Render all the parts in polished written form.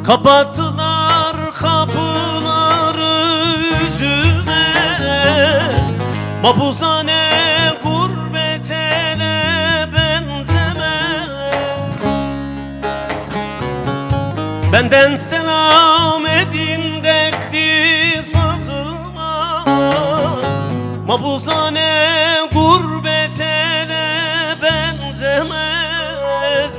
Kapattılar kapıları yüzüme, mahpushane gurbet ele benzemez. Benden selam edin dertli sazıma, mahpushane gurbet ele benzemez,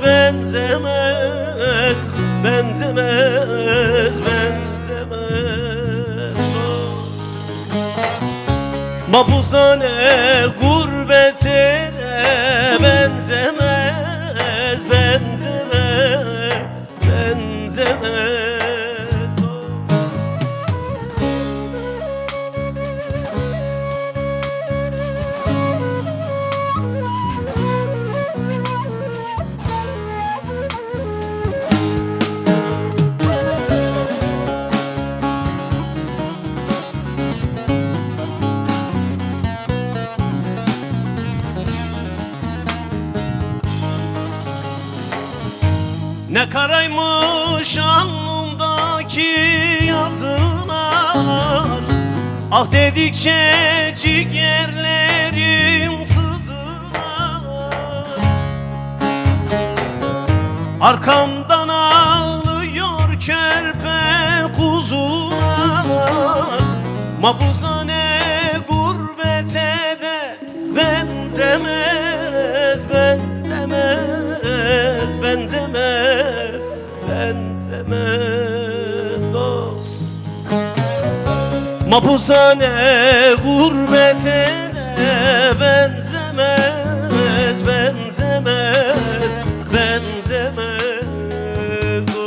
benzemez, benzemez, benzemez. Mahpushane gurbet ele benzemez, benzemez, benzemez. Ne karaymış alnımdaki yazılar, ah dedikçe ciğerlerim sızlar. Arkamdan ağlıyor körpe kuzular, mahpushane gurbete de benzemez, benzemez, benzemez, benzemez dost. Mahpushane gurbetine benzemez, benzemez, benzemez dost.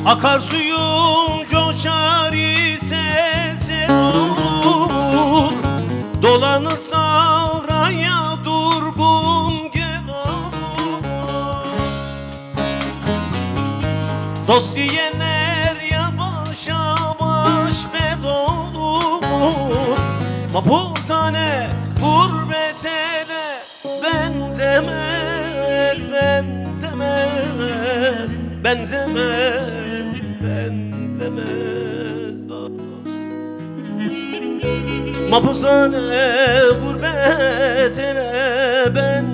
Akarsuyum coşar ise sel olur, dolanır savraya durgun gel olur. Dost diyenler yavaş yavaş bed olur, mahpushane gurbete de benzemez, benzemez, benzemez, benzemez dost. Mahpushane gurbetine ben